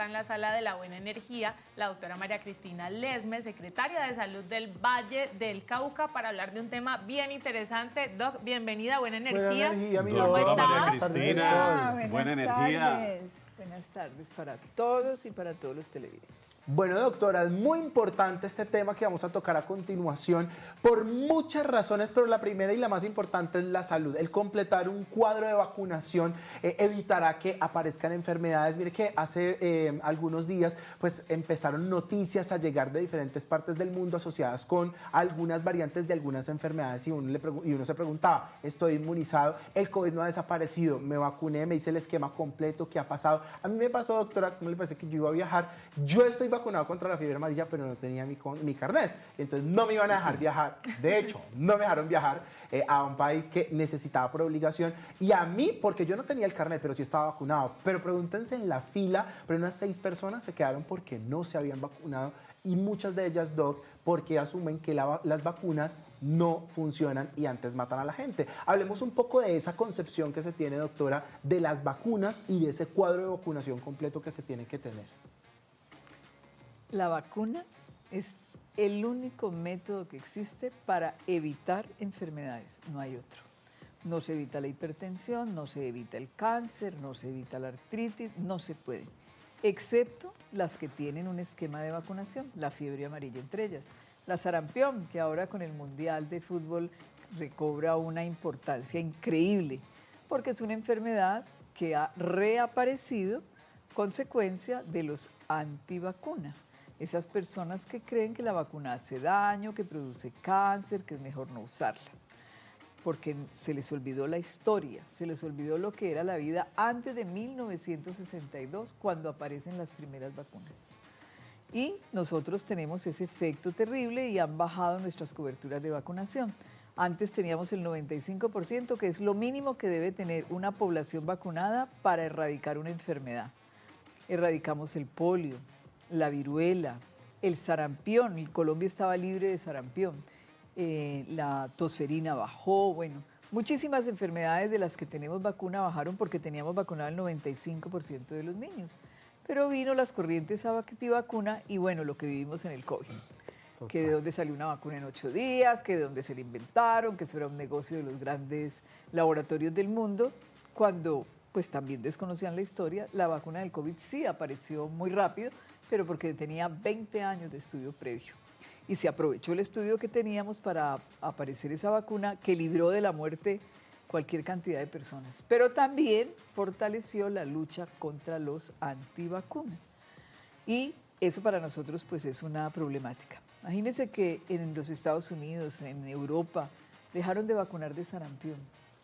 en la sala de la buena energía la doctora María Cristina Lesmes, secretaria de Salud del Valle del Cauca, para hablar de un tema bien interesante. Doc, bienvenida a Buena Energía. ¿Cómo estás? María Cristina, buena energía. Buenas tardes para todos y para todos los televidentes. Bueno, doctora, es muy importante este tema que vamos a tocar a continuación por muchas razones, pero la primera y la más importante es la salud. El completar un cuadro de vacunación evitará que aparezcan enfermedades. Mire que hace algunos días pues empezaron noticias a llegar de diferentes partes del mundo asociadas con algunas variantes de algunas enfermedades y uno se preguntaba, estoy inmunizado, el COVID no ha desaparecido, me vacuné, me hice el esquema completo, ¿qué ha pasado? A mí me pasó, doctora, ¿cómo le parece que yo iba a viajar? Yo estoy vacunado contra la fiebre amarilla, pero no tenía mi carnet. Entonces no me iban a dejar viajar. De hecho, no me dejaron viajar a un país que necesitaba por obligación. Y a mí, porque yo no tenía el carnet, pero sí estaba vacunado. Pero pregúntense en la fila, pero unas 6 personas se quedaron porque no se habían vacunado. Y muchas de ellas, Doc, porque asumen que las vacunas no funcionan y antes matan a la gente. Hablemos un poco de esa concepción que se tiene, doctora, de las vacunas y de ese cuadro de vacunación completo que se tiene que tener. La vacuna es el único método que existe para evitar enfermedades, no hay otro. No se evita la hipertensión, no se evita el cáncer, no se evita la artritis, no se puede, excepto las que tienen un esquema de vacunación, la fiebre amarilla entre ellas. La sarampión, que ahora con el Mundial de Fútbol recobra una importancia increíble, porque es una enfermedad que ha reaparecido consecuencia de los antivacunas. Esas personas que creen que la vacuna hace daño, que produce cáncer, que es mejor no usarla. Porque se les olvidó la historia, se les olvidó lo que era la vida antes de 1962, cuando aparecen las primeras vacunas. Y nosotros tenemos ese efecto terrible y han bajado nuestras coberturas de vacunación. Antes teníamos el 95%, que es lo mínimo que debe tener una población vacunada para erradicar una enfermedad. Erradicamos el polio, la viruela, el sarampión, y Colombia estaba libre de sarampión, la tosferina bajó, bueno, muchísimas enfermedades de las que tenemos vacuna bajaron porque teníamos vacunado el 95% de los niños. Pero vino las corrientes antivacuna y bueno, lo que vivimos en el COVID. Total. Que de dónde salió una vacuna en 8 días, que de dónde se la inventaron, que eso era un negocio de los grandes laboratorios del mundo, cuando pues también desconocían la historia. La vacuna del COVID sí apareció muy rápido, pero porque tenía 20 años de estudio previo. Y se aprovechó el estudio que teníamos para aparecer esa vacuna que libró de la muerte cualquier cantidad de personas. Pero también fortaleció la lucha contra los antivacunas. Y eso para nosotros pues es una problemática. Imagínense que en los Estados Unidos, en Europa, dejaron de vacunar de sarampión.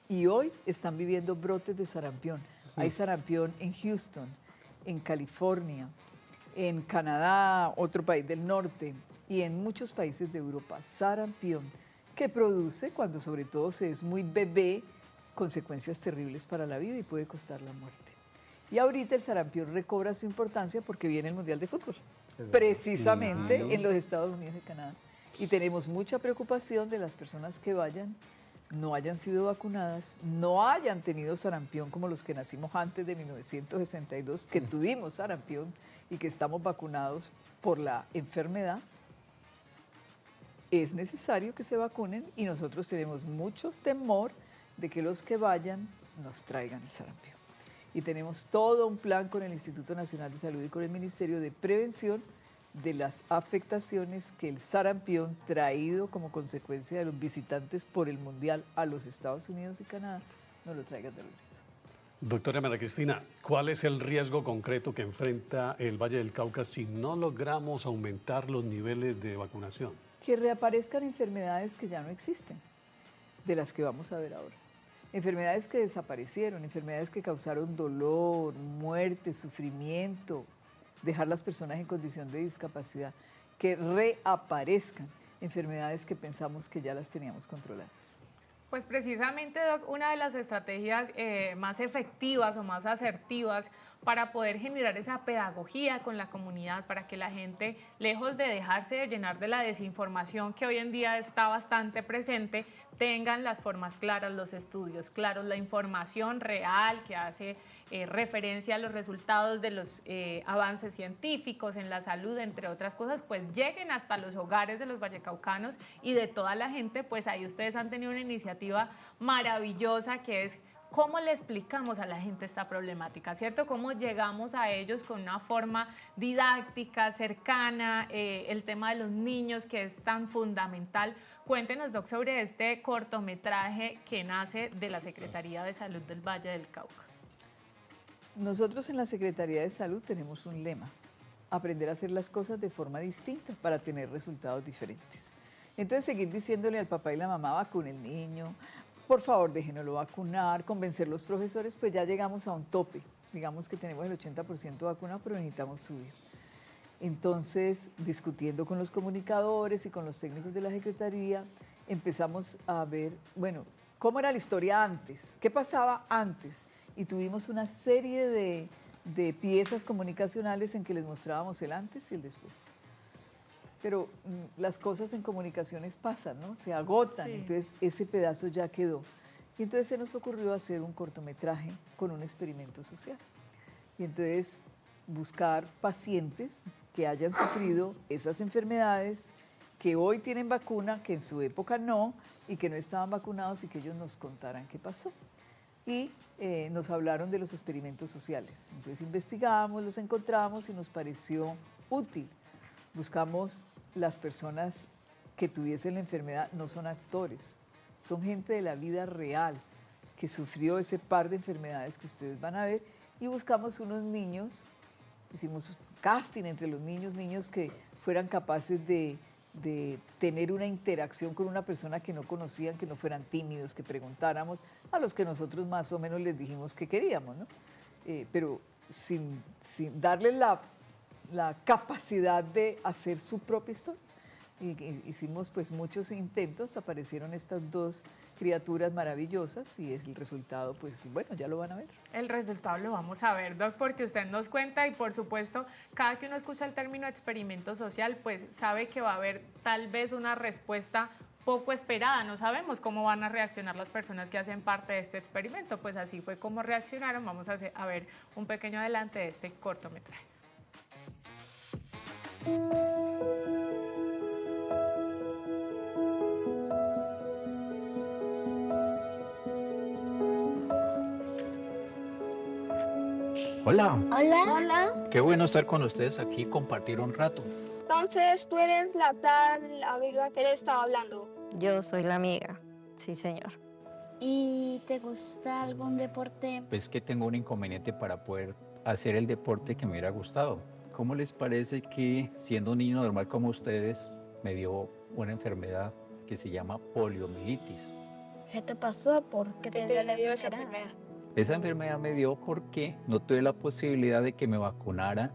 Y hoy están viviendo brotes de sarampión. Hay sarampión en Houston, en California, en Canadá, otro país del norte, y en muchos países de Europa, sarampión, que produce, cuando sobre todo se es muy bebé, consecuencias terribles para la vida y puede costar la muerte. Y ahorita el sarampión recobra su importancia porque viene el Mundial de Fútbol, precisamente en los Estados Unidos y Canadá. Y tenemos mucha preocupación de las personas que vayan, no hayan sido vacunadas, no hayan tenido sarampión como los que nacimos antes de 1962, que tuvimos sarampión y que estamos vacunados por la enfermedad. Es necesario que se vacunen y nosotros tenemos mucho temor de que los que vayan nos traigan el sarampión. Y tenemos todo un plan con el Instituto Nacional de Salud y con el Ministerio de Prevención de las afectaciones que el sarampión, traído como consecuencia de los visitantes por el Mundial a los Estados Unidos y Canadá, no lo traigan de regreso. Doctora María Cristina, ¿cuál es el riesgo concreto que enfrenta el Valle del Cauca si no logramos aumentar los niveles de vacunación? Que reaparezcan enfermedades que ya no existen, de las que vamos a ver ahora. Enfermedades que desaparecieron, enfermedades que causaron dolor, muerte, sufrimiento, dejar las personas en condición de discapacidad, que reaparezcan enfermedades que pensamos que ya las teníamos controladas. Pues precisamente, Doc, una de las estrategias más efectivas o más asertivas para poder generar esa pedagogía con la comunidad, para que la gente, lejos de dejarse de llenar de la desinformación que hoy en día está bastante presente, tengan las formas claras, los estudios claros, la información real que hace referencia a los resultados de los avances científicos en la salud, entre otras cosas, pues lleguen hasta los hogares de los vallecaucanos y de toda la gente. Pues ahí ustedes han tenido una iniciativa maravillosa que es cómo le explicamos a la gente esta problemática, ¿cierto? Cómo llegamos a ellos con una forma didáctica, cercana, el tema de los niños que es tan fundamental. Cuéntenos, Doc, sobre este cortometraje que nace de la Secretaría de Salud del Valle del Cauca. Nosotros en la Secretaría de Salud tenemos un lema: aprender a hacer las cosas de forma distinta para tener resultados diferentes. Entonces, seguir diciéndole al papá y la mamá: vacune el niño, por favor déjenoslo vacunar, convencer a los profesores, pues ya llegamos a un tope. Digamos que tenemos el 80% vacunado, pero necesitamos subir. Entonces, discutiendo con los comunicadores y con los técnicos de la Secretaría, empezamos a ver, bueno, cómo era la historia antes, qué pasaba antes. Y tuvimos una serie de piezas comunicacionales en que les mostrábamos el antes y el después. Pero las cosas en comunicaciones pasan, ¿no? Se agotan, sí. Entonces ese pedazo ya quedó. Y entonces se nos ocurrió hacer un cortometraje con un experimento social. Y entonces buscar pacientes que hayan sufrido esas enfermedades, que hoy tienen vacuna, que en su época no, y que no estaban vacunados, y que ellos nos contaran qué pasó. Y nos hablaron de los experimentos sociales. Entonces investigamos, los encontramos y nos pareció útil. Buscamos las personas que tuviesen la enfermedad, no son actores, son gente de la vida real que sufrió ese par de enfermedades que ustedes van a ver, y buscamos unos niños, hicimos casting entre los niños que fueran capaces de tener una interacción con una persona que no conocían, que no fueran tímidos, que preguntáramos, a los que nosotros más o menos les dijimos que queríamos, ¿no? Pero sin darles la capacidad de hacer su propia historia. Y hicimos pues muchos intentos, aparecieron estas dos criaturas maravillosas y el resultado, pues bueno, ya lo van a ver. El resultado lo vamos a ver, Doc, porque usted nos cuenta, y por supuesto, cada que uno escucha el término experimento social, pues sabe que va a haber tal vez una respuesta poco esperada. No sabemos cómo van a reaccionar las personas que hacen parte de este experimento. Pues así fue como reaccionaron. Vamos a ver un pequeño adelante de este cortometraje. Hola. Hola. Hola. Qué bueno estar con ustedes aquí y compartir un rato. Entonces, tú eres la tal amiga que le estaba hablando. Yo soy la amiga, sí señor. ¿Y te gusta algún deporte? Pues que tengo un inconveniente para poder hacer el deporte que me hubiera gustado. ¿Cómo les parece que, siendo un niño normal como ustedes, me dio una enfermedad que se llama poliomielitis? ¿Qué te pasó? ¿Por qué te dio esa enfermedad? Esa enfermedad me dio porque no tuve la posibilidad de que me vacunara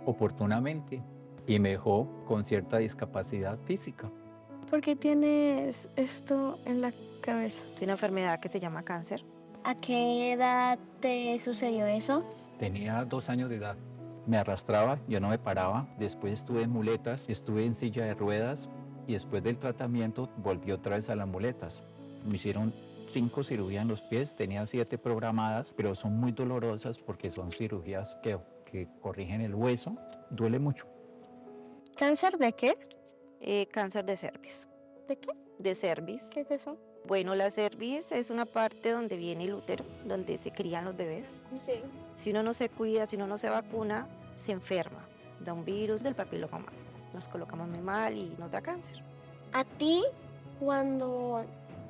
oportunamente y me dejó con cierta discapacidad física. ¿Por qué tienes esto en la cabeza? Tiene una enfermedad que se llama cáncer. ¿A qué edad te sucedió eso? Tenía 2 años de edad. Me arrastraba, yo no me paraba. Después estuve en muletas, estuve en silla de ruedas y después del tratamiento volví otra vez a las muletas. Me hicieron 5 cirugías en los pies, tenía 7 programadas, pero son muy dolorosas porque son cirugías que corrigen el hueso. Duele mucho. ¿Cáncer de qué? Cáncer de cervix. ¿De qué? De cervix. ¿Qué es eso? Bueno, la cervix es una parte donde viene el útero, donde se crían los bebés. Sí. Si uno no se cuida, si uno no se vacuna, se enferma. Da un virus del papiloma humano. Nos colocamos muy mal y nos da cáncer. A ti, cuando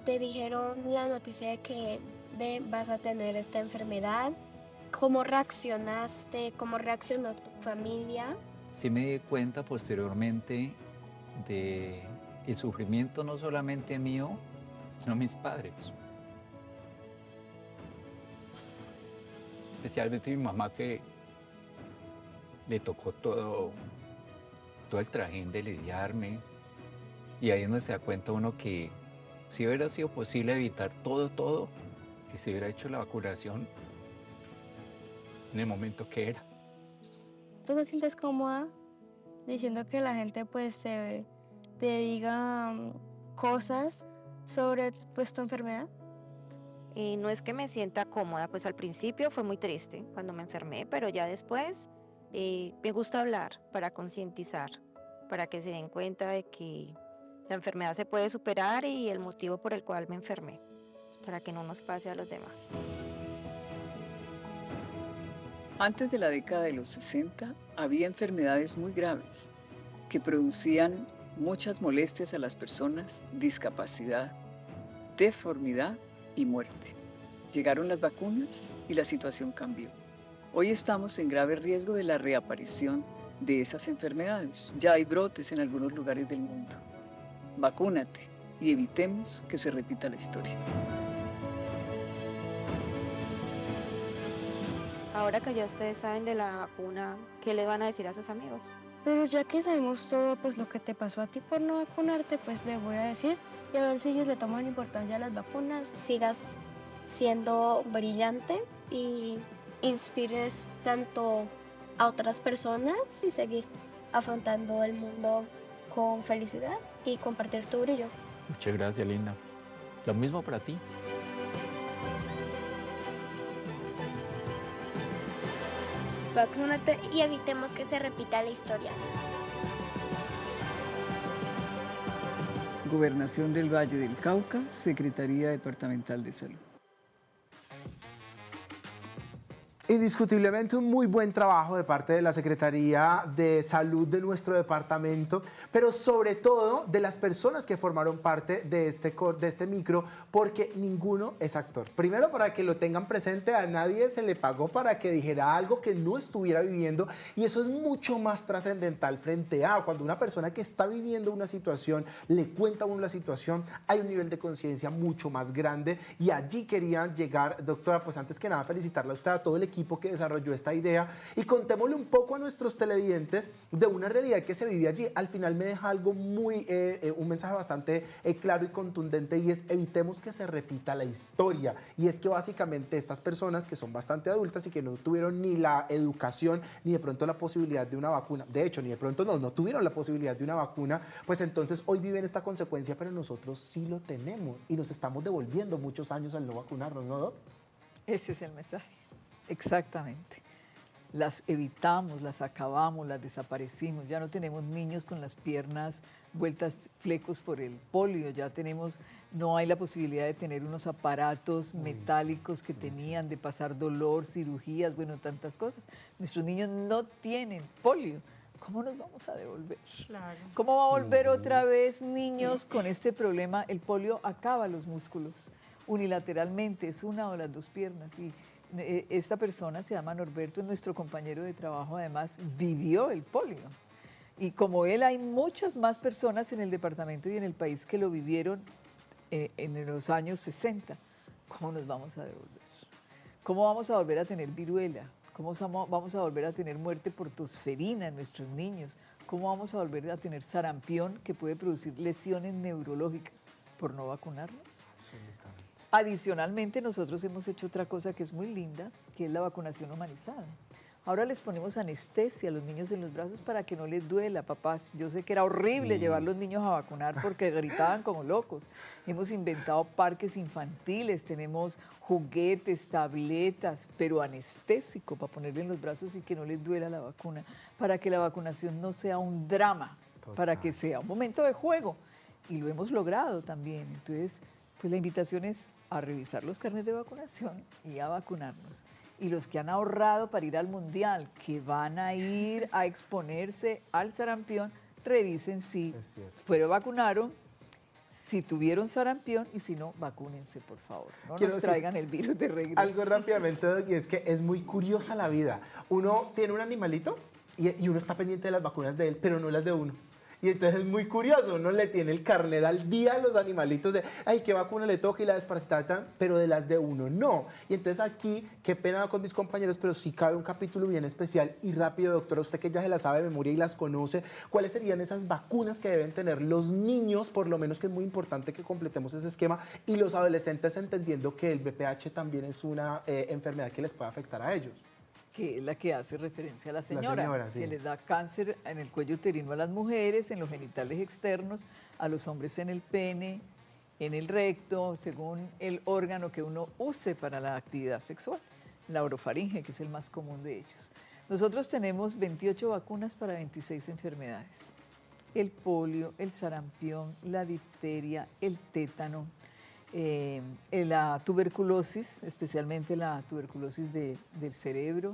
te dijeron la noticia de que vas a tener esta enfermedad, ¿cómo reaccionaste? ¿Cómo reaccionó tu familia? Sí me di cuenta posteriormente del sufrimiento no solamente mío, sino mis padres. Especialmente mi mamá, que le tocó todo el trajín de lidiarme. Y ahí es donde se da cuenta uno que si hubiera sido posible evitar todo, si se hubiera hecho la vacunación en el momento que era. ¿Tú te sientes cómoda diciendo que la gente pues te diga cosas sobre pues tu enfermedad? No es que me sienta cómoda, pues al principio fue muy triste cuando me enfermé, pero ya después me gusta hablar para concientizar, para que se den cuenta de que la enfermedad se puede superar y el motivo por el cual me enfermé, para que no nos pase a los demás. Antes de la década de los 60 había enfermedades muy graves que producían muchas molestias a las personas, discapacidad, deformidad y muerte. Llegaron las vacunas y la situación cambió. Hoy estamos en grave riesgo de la reaparición de esas enfermedades. Ya hay brotes en algunos lugares del mundo. Vacúnate y evitemos que se repita la historia. Ahora que ya ustedes saben de la vacuna, ¿qué le van a decir a sus amigos? Pero ya que sabemos todo, pues lo que te pasó a ti por no vacunarte, pues le voy a decir y a ver si ellos le toman importancia a las vacunas. Sigas siendo brillante y inspires tanto a otras personas y seguir afrontando el mundo con felicidad y compartir tu brillo. Muchas gracias, Linda. Lo mismo para ti. Vacúnate y evitemos que se repita la historia. Gobernación del Valle del Cauca, Secretaría Departamental de Salud. Indiscutiblemente un muy buen trabajo de parte de la Secretaría de Salud de nuestro departamento, pero sobre todo de las personas que formaron parte de este micro, porque ninguno es actor. Primero, para que lo tengan presente, a nadie se le pagó para que dijera algo que no estuviera viviendo, y eso es mucho más trascendental frente a cuando una persona que está viviendo una situación le cuenta a uno la situación, hay un nivel de conciencia mucho más grande, y allí querían llegar. Doctora, pues antes que nada felicitarla a usted, a todo el equipo que desarrolló esta idea, y contémosle un poco a nuestros televidentes de una realidad que se vive allí. Al final me deja algo un mensaje bastante claro y contundente, y es: evitemos que se repita la historia. Y es que básicamente estas personas que son bastante adultas y que no tuvieron ni la educación ni de pronto la posibilidad de una vacuna, de hecho ni de pronto no tuvieron la posibilidad de una vacuna, pues entonces hoy viven esta consecuencia, pero nosotros sí lo tenemos y nos estamos devolviendo muchos años al no vacunarnos, ¿no, Doc? Ese es el mensaje. Exactamente. Las evitamos, las acabamos, las desaparecimos. Ya no tenemos niños con las piernas vueltas flecos por el polio. No hay la posibilidad de tener unos aparatos metálicos que tenían, de pasar dolor, cirugías, bueno, tantas cosas. Nuestros niños no tienen polio. ¿Cómo nos vamos a devolver? Claro. ¿Cómo va a volver otra vez niños con este problema? El polio acaba los músculos unilateralmente, es una o las dos piernas. Y esta persona se llama Norberto, es nuestro compañero de trabajo, además vivió el polio. Y como él, hay muchas más personas en el departamento y en el país que lo vivieron en los años 60. ¿Cómo nos vamos a devolver? ¿Cómo vamos a volver a tener viruela? ¿Cómo vamos a volver a tener muerte por tosferina en nuestros niños? ¿Cómo vamos a volver a tener sarampión, que puede producir lesiones neurológicas por no vacunarnos? Adicionalmente, nosotros hemos hecho otra cosa que es muy linda, que es la vacunación humanizada. Ahora les ponemos anestesia a los niños en los brazos para que no les duela, papás. Yo sé que era horrible llevar a los niños a vacunar porque gritaban como locos. Hemos inventado parques infantiles, tenemos juguetes, tabletas, pero anestésico para ponerle en los brazos y que no les duela la vacuna, para que la vacunación no sea un drama, para que sea un momento de juego. Y lo hemos logrado también. Entonces, pues la invitación es a revisar los carnets de vacunación y a vacunarnos. Y los que han ahorrado para ir al Mundial, que van a ir a exponerse al sarampión, revisen si vacunaron, si tuvieron sarampión, y si no, vacúnense, por favor. No nos traigan el virus de regreso. Algo rápidamente, Doc, y es que es muy curiosa la vida. Uno tiene un animalito y uno está pendiente de las vacunas de él, pero no las de uno. Y entonces es muy curioso, uno le tiene el carnet al día a los animalitos de, ay, qué vacuna le toca y la desparasitada, pero de las de uno no. Y entonces aquí, qué pena con mis compañeros, pero sí cabe un capítulo bien especial y rápido, doctora, usted que ya se las sabe de memoria y las conoce, ¿cuáles serían esas vacunas que deben tener los niños, por lo menos, que es muy importante que completemos ese esquema, y los adolescentes, entendiendo que el VPH también es una enfermedad que les puede afectar a ellos? Que es la que hace referencia a la señora, sí. Que les da cáncer en el cuello uterino a las mujeres, en los genitales externos, a los hombres en el pene en el recto, según el órgano que uno use para la actividad sexual, la orofaringe, que es el más común de ellos. Nosotros tenemos 28 vacunas para 26 enfermedades. El polio, el sarampión, la difteria, el tétano, la tuberculosis, especialmente la tuberculosis del cerebro.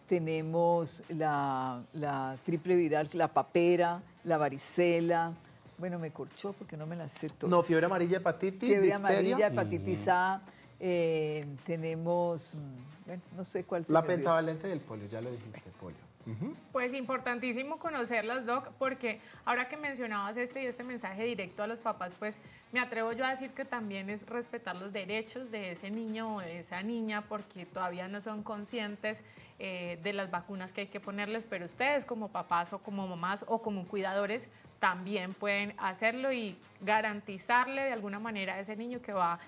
Tenemos la triple viral, la papera, la varicela. Bueno, me corchó porque no me las sé todas. No, fiebre amarilla, hepatitis, fiebre difteria. amarilla, hepatitis A. Tenemos, bueno, no sé cuál se La me olvidó. pentavalente del polio, ya lo dijiste, polio. Pues importantísimo conocerlas, Doc, porque ahora que mencionabas este mensaje directo a los papás, pues me atrevo yo a decir que también es respetar los derechos de ese niño o de esa niña, porque todavía no son conscientes de las vacunas que hay que ponerles, pero ustedes como papás o como mamás o como cuidadores también pueden hacerlo y garantizarle de alguna manera a ese niño que va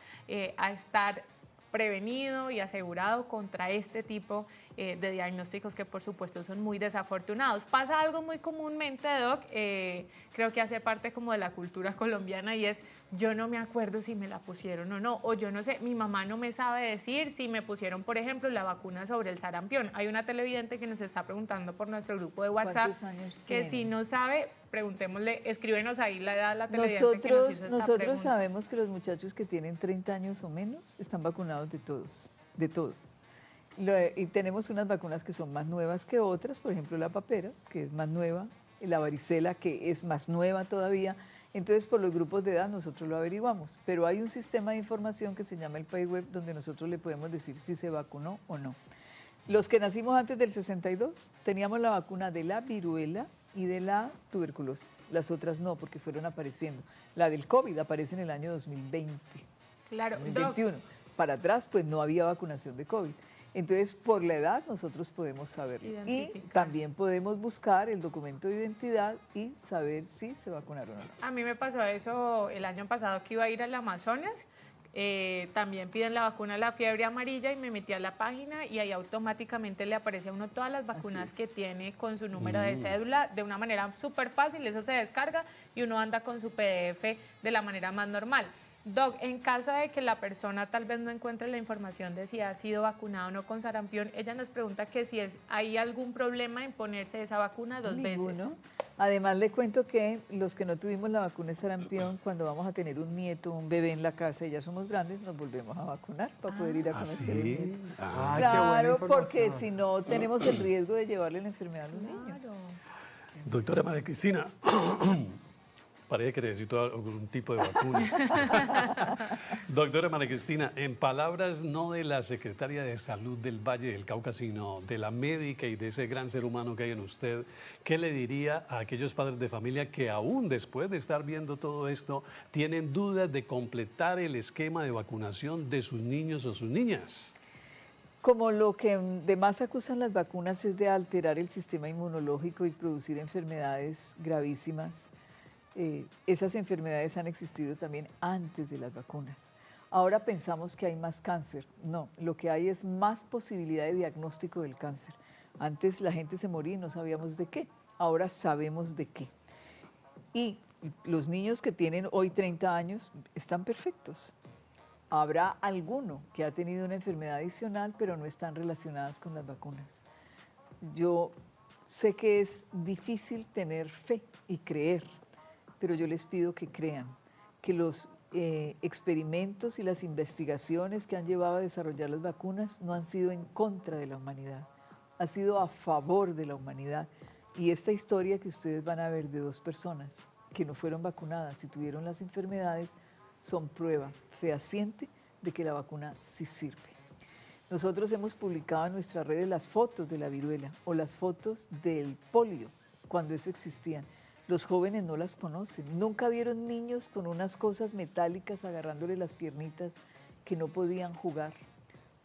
a estar prevenido y asegurado contra este tipo de diagnósticos que por supuesto son muy desafortunados. Pasa algo muy comúnmente, Doc, creo que hace parte como de la cultura colombiana y es yo no me acuerdo si me la pusieron o no, o yo no sé, mi mamá no me sabe decir si me pusieron, por ejemplo, la vacuna sobre el sarampión. Hay una televidente que nos está preguntando por nuestro grupo de WhatsApp ¿Cuántos años que tiene? si no sabe, preguntémosle, escríbenos ahí la edad de la televidente que nos hizo esta Nosotros pregunta. sabemos que los muchachos que tienen 30 años o menos están vacunados de todo. Y tenemos unas vacunas que son más nuevas que otras, por ejemplo la papera, que es más nueva, y la varicela, que es más nueva todavía. Entonces, por los grupos de edad nosotros lo averiguamos, pero hay un sistema de información que se llama el PayWeb donde nosotros le podemos decir si se vacunó o no. Los que nacimos antes del 62 teníamos la vacuna de la viruela y de la tuberculosis. Las otras no, porque fueron apareciendo. La del COVID aparece en el año 2020, Claro, Doc, 2021. Para atrás, pues no había vacunación de COVID. Entonces, por la edad, nosotros podemos saberlo. Y Identificar. también podemos buscar el documento de identidad y saber si se vacunaron o no. a mí me pasó eso el año pasado que iba a ir al Amazonas. También piden la vacuna de la fiebre amarilla y me metí a la página y ahí automáticamente le aparece a uno todas las vacunas que tiene con su número de cédula de una manera súper fácil, eso se descarga y uno anda con su PDF de la manera más normal. Doc, en caso de que la persona tal vez no encuentre la información de si ha sido vacunado o no con sarampión, ella nos pregunta que si hay algún problema en ponerse esa vacuna dos veces. Ninguno. Además, le cuento que los que no tuvimos la vacuna de sarampión, cuando vamos a tener un nieto, un bebé en la casa y ya somos grandes, nos volvemos a vacunar para poder ir a conocer el nieto. Ah, Ay, qué buena Claro, porque información. si no tenemos el riesgo de llevarle la enfermedad a los niños. doctora María Cristina, parece que necesito algún tipo de vacuna. Doctora María Cristina, en palabras no de la secretaria de Salud del Valle del Cauca, sino de la médica y de ese gran ser humano que hay en usted, ¿qué le diría a aquellos padres de familia que aún después de estar viendo todo esto tienen dudas de completar el esquema de vacunación de sus niños o sus niñas? Como lo que de más acusan las vacunas es de alterar el sistema inmunológico y producir enfermedades gravísimas, esas enfermedades han existido también antes de las vacunas. Ahora pensamos que hay más cáncer. No, lo que hay es más posibilidad de diagnóstico del cáncer. Antes la gente se moría y no sabíamos de qué. Ahora sabemos de qué. Y los niños que tienen hoy 30 años están perfectos. Habrá alguno que ha tenido una enfermedad adicional, pero no están relacionadas con las vacunas. Yo sé que es difícil tener fe y creer, pero yo les pido que crean, que los experimentos y las investigaciones que han llevado a desarrollar las vacunas no han sido en contra de la humanidad, ha sido a favor de la humanidad. Y esta historia que ustedes van a ver de dos personas que no fueron vacunadas y tuvieron las enfermedades son prueba fehaciente de que la vacuna sí sirve. Nosotros hemos publicado en nuestras redes las fotos de la viruela o las fotos del polio, cuando eso existían. Los jóvenes no las conocen. Nunca vieron niños con unas cosas metálicas agarrándole las piernitas que no podían jugar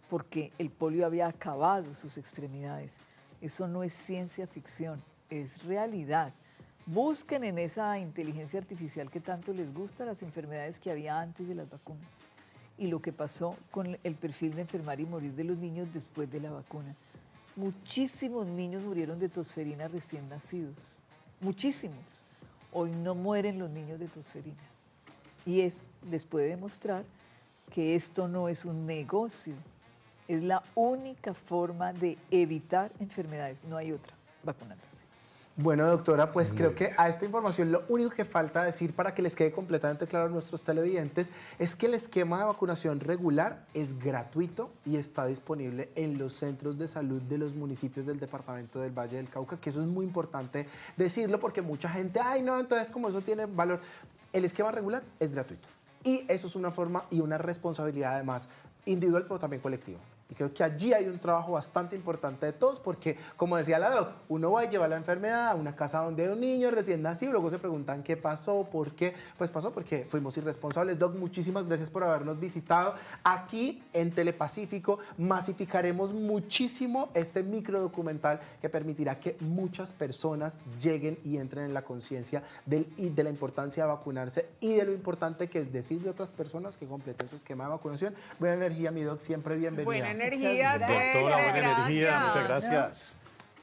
porque el polio había acabado sus extremidades. Eso no es ciencia ficción, es realidad. Busquen en esa inteligencia artificial que tanto les gusta las enfermedades que había antes de las vacunas y lo que pasó con el perfil de enfermar y morir de los niños después de la vacuna. Muchísimos niños murieron de tosferina recién nacidos. Muchísimos. Hoy no mueren los niños de tosferina. Y eso les puede demostrar que esto no es un negocio, es la única forma de evitar enfermedades, no hay otra, vacunándose. Bueno, doctora, pues creo que a esta información lo único que falta decir para que les quede completamente claro a nuestros televidentes es que el esquema de vacunación regular es gratuito y está disponible en los centros de salud de los municipios del departamento del Valle del Cauca, que eso es muy importante decirlo porque mucha gente, ay no, entonces como eso tiene valor, el esquema regular es gratuito y eso es una forma y una responsabilidad además individual pero también colectiva. Y creo que allí hay un trabajo bastante importante de todos porque, como decía la doc, uno va a llevar la enfermedad a una casa donde hay un niño recién nacido, luego se preguntan qué pasó, por qué. Pues pasó porque fuimos irresponsables. Doc, muchísimas gracias por habernos visitado. Aquí en Telepacífico masificaremos muchísimo este microdocumental que permitirá que muchas personas lleguen y entren en la conciencia de la importancia de vacunarse y de lo importante que es decirle a otras personas que completen su esquema de vacunación. Buena energía, mi doc, siempre bienvenida. Buena energía, Muchas gracias. Doctora, buena energía, gracias. muchas gracias.